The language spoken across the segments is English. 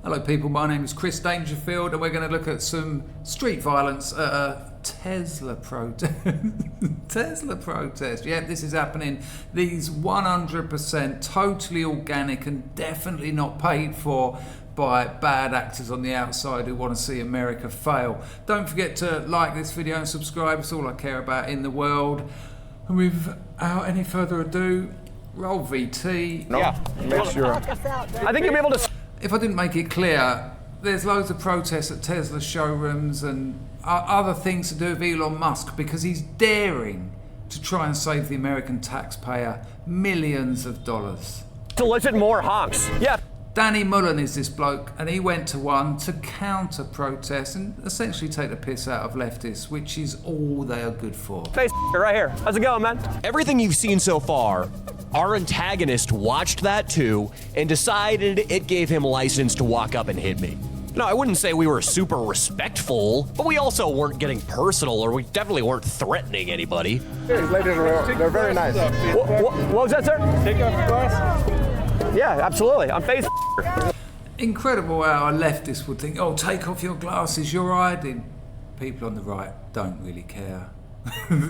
Hello people, my name is Chris Dangerfield and we're going to look at some street violence at a Tesla protest. Tesla protest, yeah, this is happening. These 100% totally organic and definitely not paid for by bad actors on the outside who want to see America fail. Don't forget to like this video and subscribe, it's all I care about in the world. And without any further ado, roll VT. Yeah, make sure. I think you'll be able to. If I didn't make it clear, there's loads of protests at Tesla showrooms and other things to do with Elon Musk because he's daring to try and save the American taxpayer millions of dollars. Solicit more honks. Yeah. Danny Mullen is this bloke, and he went to one to counter protest and essentially take the piss out of leftists, which is all they are good for. Face right here. How's it going, man? Everything you've seen so far, our antagonist watched that too and decided it gave him license to walk up and hit me. No, I wouldn't say we were super respectful, but we also weren't getting personal, or we definitely weren't threatening anybody. These ladies they're very nice. What was that, sir? Take off your glasses. Yeah, absolutely. I'm face. Incredible how a leftist would think, oh, take off your glasses, you're hiding. People on the right don't really care.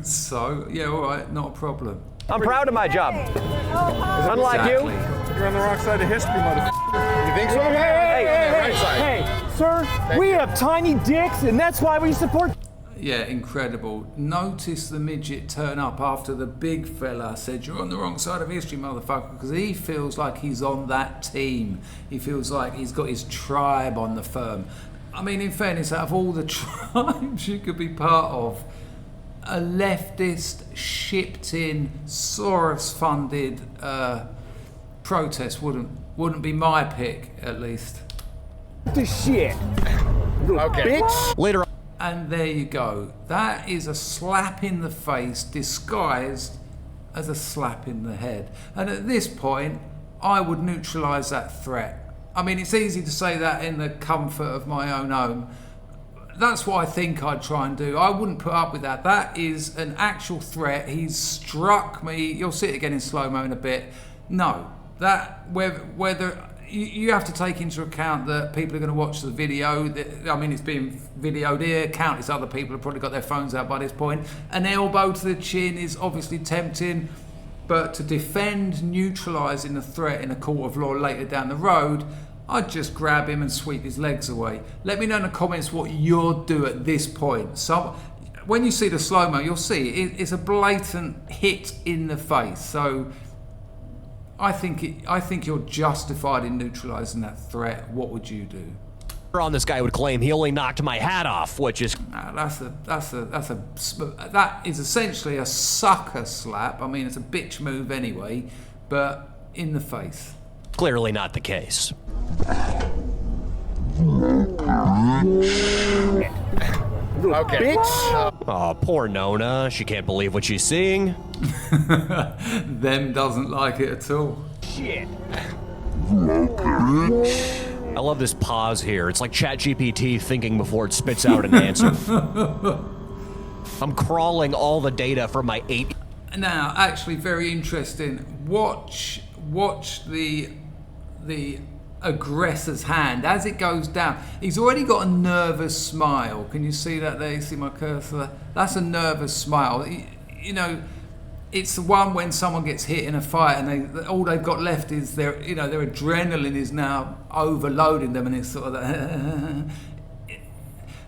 So, yeah, all right, not a problem. I'm proud of my job. Unlike you. You're on the wrong side of history, motherfucker. You think so? Hey, sir, we have tiny dicks, and that's why we support. Yeah, incredible. Notice the midget turn up after the big fella said, you're on the wrong side of history, motherfucker, because he feels like he's on that team. He feels like he's got his tribe on the firm. I mean, in fairness, out of all the tribes you could be part of, a leftist, shipped-in, Soros-funded protest wouldn't be my pick, at least. The shit. Okay. Bitch. Later on. And there you go. That is a slap in the face disguised as a slap in the head. And at this point, I would neutralise that threat. I mean, it's easy to say that in the comfort of my own home. That's what I think I'd try and do. I wouldn't put up with that. That is an actual threat. He's struck me. You'll see it again in slow-mo in a bit. No, that whether you have to take into account that people are going to watch the video. I mean, it's being videoed here. Countless other people have probably got their phones out by this point. An elbow to the chin is obviously tempting, but to defend neutralising the threat in a court of law later down the road, I'd just grab him and sweep his legs away. Let me know in the comments what you'll do at this point. So, when you see the slow-mo, you'll see it's a blatant hit in the face. So, I think you're justified in neutralising that threat. What would you do? On this guy would claim he only knocked my hat off, which is that is essentially a sucker slap. I mean, it's a bitch move anyway, but in the face. clearly not the case. Okay. Bitch! Oh, poor Nona. She can't believe what she's seeing. Them doesn't like it at all. Shit! I love this pause here. It's like ChatGPT thinking before it spits out an answer. I'm crawling all the data from my 8. Now, actually, very interesting. Watch the aggressor's hand as it goes down. He's already got a nervous smile. Can you see that there? You see my cursor? That's a nervous smile. You know, it's the one when someone gets hit in a fight and all they've got left is their adrenaline is now overloading them, and it's sort of that.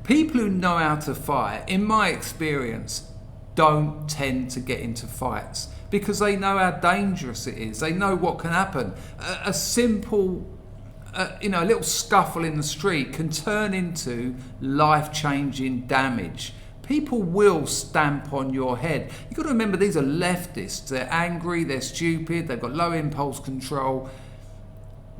People who know how to fight, in my experience, don't tend to get into fights because they know how dangerous it is. They know what can happen. A simple, a little scuffle in the street can turn into life-changing damage. People will stamp on your head. You've got to remember, these are leftists. They're angry, they're stupid, they've got low impulse control.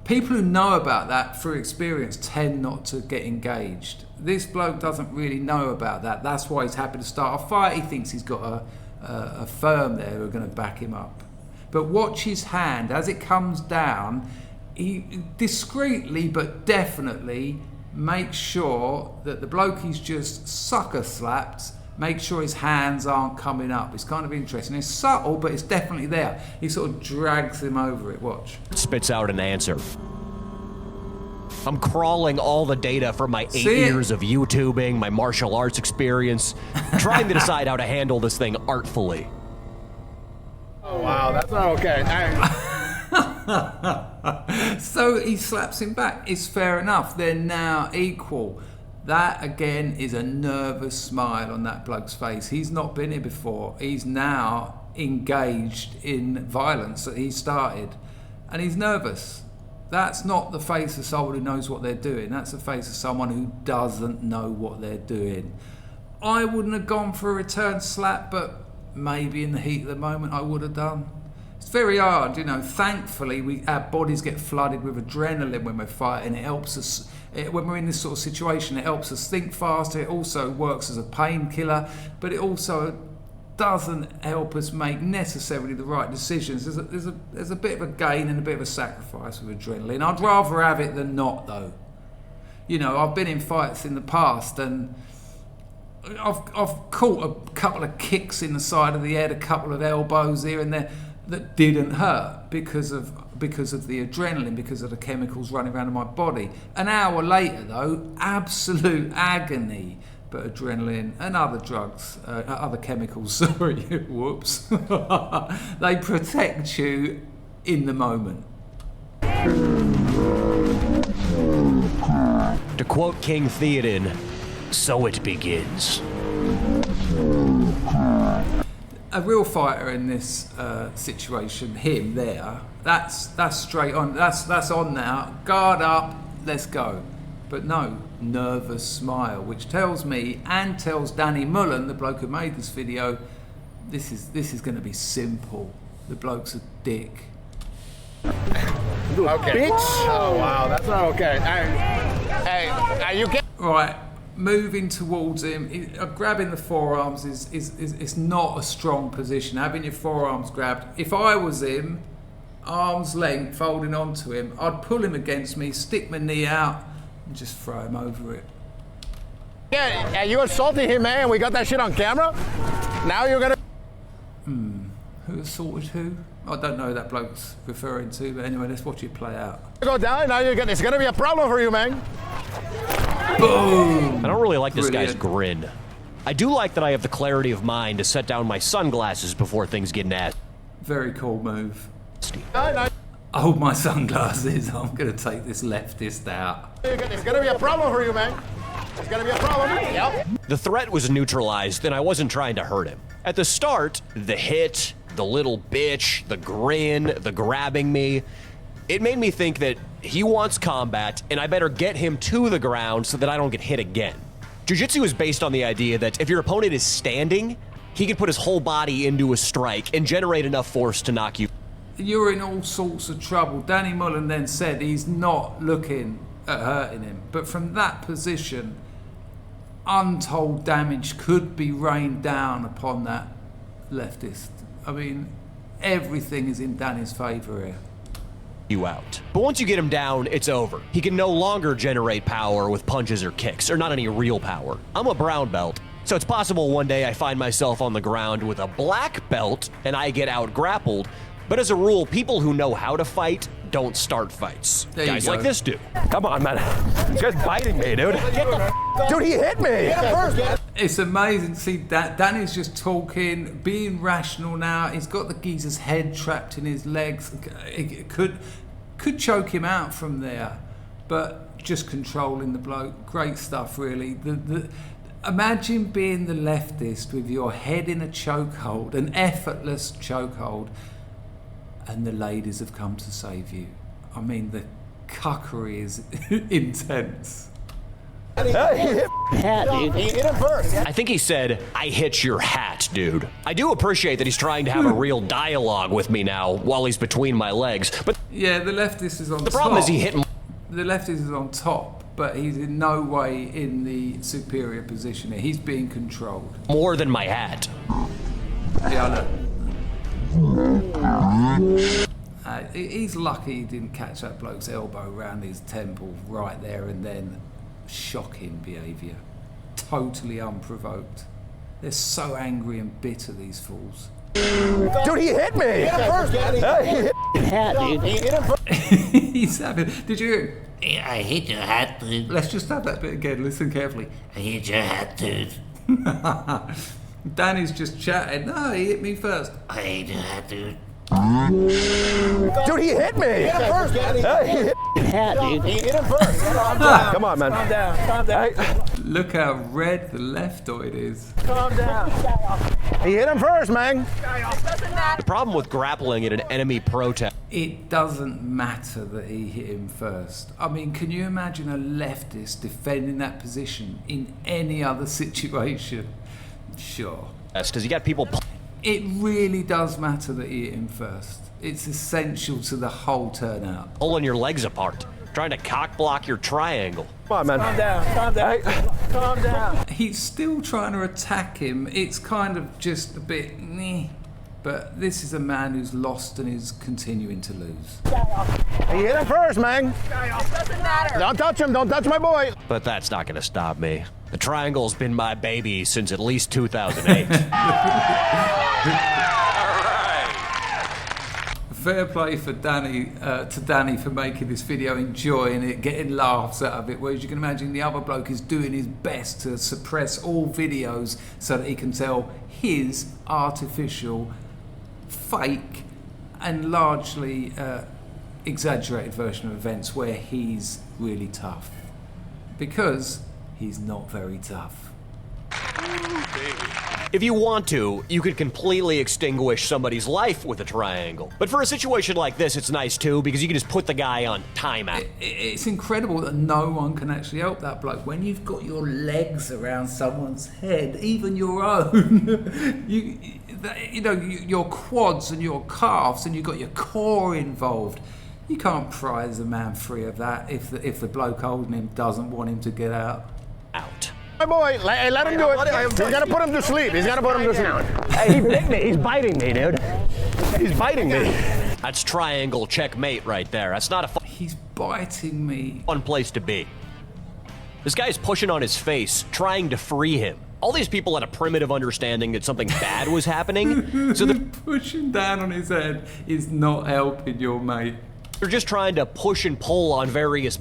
People who know about that through experience tend not to get engaged. This bloke doesn't really know about that. That's why he's happy to start a fight. He thinks he's got a firm there who are going to back him up. But watch his hand as it comes down. He discreetly but definitely makes sure that the bloke he's just sucker slapped, make sure his hands aren't coming up. It's kind of interesting. It's subtle, but it's definitely there. He sort of drags him over it. Watch. Spits out an answer. I'm crawling all the data from my 8 years of YouTubing, my martial arts experience, trying to decide how to handle this thing artfully. Oh, wow, that's not okay. So he slaps him back. It's fair enough. They're now equal. That, again, is a nervous smile on that bloke's face. He's not been here before. He's now engaged in violence that he started. And he's nervous. That's not the face of someone who knows what they're doing. That's the face of someone who doesn't know what they're doing. I wouldn't have gone for a return slap, but maybe in the heat of the moment I would have done. It's very hard, you know. Thankfully, our bodies get flooded with adrenaline when we're fighting. It helps us, when we're in this sort of situation, it helps us think faster. It also works as a painkiller, but it also doesn't help us make necessarily the right decisions. There's a bit of a gain and a bit of a sacrifice with adrenaline. I'd rather have it than not, though. You know, I've been in fights in the past and I've caught a couple of kicks in the side of the head, a couple of elbows here and there that didn't hurt because of the adrenaline, because of the chemicals running around in my body. An hour later, though, absolute agony. But adrenaline and other drugs, other chemicals, sorry, whoops, they protect you in the moment. To quote King Theoden, so it begins. A real fighter in this situation, him there, that's straight on, that's on now, guard up, let's go. But no, nervous smile, which tells me and tells Danny Mullen, the bloke who made this video, this is going to be simple. The bloke's a dick. Okay. Bitch. Oh, wow, that's not okay. Hey, you get... Right, moving towards him, grabbing the forearms is not a strong position. Having your forearms grabbed, if I was him, arm's length, folding onto him, I'd pull him against me, stick my knee out, and just throw him over it. Yeah, you assaulted him, man. We got that shit on camera. Now you're gonna... Who assaulted who? I don't know who that bloke's referring to, but anyway, let's watch it play out. Go down, now it's gonna be a problem for you, man. Boom! I don't really like this Brilliant. guy's grin. I do like that I have the clarity of mind to set down my sunglasses before things get nasty. Very cool move. No. I hold my sunglasses. I'm going to take this leftist out. It's gonna be a problem for you, man. It's gonna be a problem. Yep. The threat was neutralized, and I wasn't trying to hurt him. At the start, the hit, the little bitch, the grin, the grabbing me, it made me think that he wants combat, and I better get him to the ground so that I don't get hit again. Jiu-Jitsu is based on the idea that if your opponent is standing, he can put his whole body into a strike and generate enough force to knock you. You're in all sorts of trouble. Danny Mullen then said he's not looking at hurting him. But from that position, untold damage could be rained down upon that leftist. I mean, everything is in Danny's favour here. You out. But once you get him down, it's over. He can no longer generate power with punches or kicks, or not any real power. I'm a brown belt, so it's possible one day I find myself on the ground with a black belt and I get out grappled. But as a rule, people who know how to fight don't start fights. There Guys you go. like this do. Come on, man. This guy's biting me, dude. Dude, he hit me. It's amazing to see that Danny's just talking, being rational now. He's got the geezer's head trapped in his legs. It could choke him out from there, but just controlling the bloke. Great stuff, really. Imagine being the leftist with your head in a chokehold, an effortless chokehold, and the ladies have come to save you. I mean, the cuckery is intense. Hat, dude. He hit him first. I think he said, "I hit your hat, dude." I do appreciate that he's trying to have a real dialogue with me now while he's between my legs, but Yeah, the leftist is on top. the problem is he hit him. The leftist is on top, but he's in no way in the superior position here. He's being controlled. More than my hat. Yeah, look. He's lucky he didn't catch that bloke's elbow round his temple right there and then. Shocking behaviour. Totally unprovoked. They're so angry and bitter, these fools. Dude, he hit me. He hit him first, Daddy. Hat, dude. He hit him first. He's having. Did you? I hate your hat, dude. Let's just have that bit again. Listen carefully. I hate your hat, dude. Danny's just chatting. No, he hit me first. I hate your hat, dude. Dude, he hit me. Hit him first, Danny. Hat, dude. He hit him first. Come on, man. Calm down. Calm down. Look how red the leftoid is. Calm down. He hit him first, man. The problem with grappling at an enemy protest. It doesn't matter that he hit him first. I mean, can you imagine a leftist defending that position in any other situation? Sure. Because you got people It really does matter that he hit him first. It's essential to the whole turnout. pulling your legs apart, trying to cock block your triangle. Come on, man. Calm down. Calm down. Calm down. He's still trying to attack him. It's kind of just a bit meh. But this is a man who's lost and is continuing to lose. He hit him first, man. Doesn't matter. Don't touch him. Don't touch my boy. But that's not going to stop me. The triangle's been my baby since at least 2008. Fair play for Danny, to Danny for making this video, enjoying it, getting laughs out of it. Whereas you can imagine the other bloke is doing his best to suppress all videos so that he can tell his artificial, fake, and largely exaggerated version of events where he's really tough. Because he's not very tough. If you want to, you could completely extinguish somebody's life with a triangle. But for a situation like this, it's nice too, because you can just put the guy on timeout. It's incredible that no one can actually help that bloke. When you've got your legs around someone's head, even your own, you know, your quads and your calves, and you've got your core involved. You can't prize a man free of that if the bloke holding him doesn't want him to get out. My boy, let him do it. He's gonna put him to sleep. He's gonna put him to sleep. Hey, he bit me. He's biting me, dude. He's biting me. That's triangle checkmate right there. That's not a He's biting me. fun place to be. This guy's pushing on his face, trying to free him. All these people had a primitive understanding that something bad was happening, so they're Pushing down on his head is not helping your mate. just trying to push and pull on various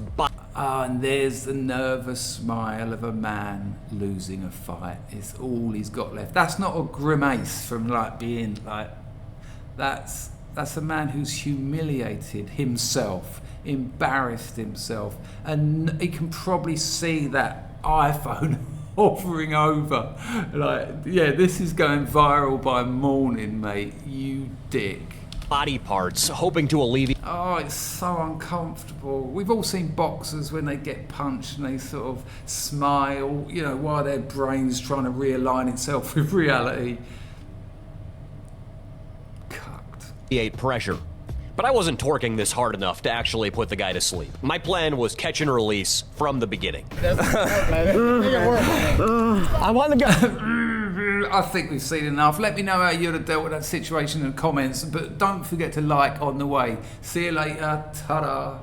And there's the nervous smile of a man losing a fight. It's all he's got left. That's not a grimace from like being like, that's a man who's humiliated himself, embarrassed himself, and he can probably see that iPhone hovering over. Like, yeah, this is going viral by morning, mate. You dick. body parts, hoping to alleviate. Oh, it's so uncomfortable. We've all seen boxers when they get punched and they sort of smile, you know, while their brain's trying to realign itself with reality. Cucked. Pressure. But I wasn't torquing this hard enough to actually put the guy to sleep. My plan was catch and release from the beginning. I want to go. I think we've seen enough. Let me know how you'd have dealt with that situation in the comments. But don't forget to like on the way. See you later. Ta-da.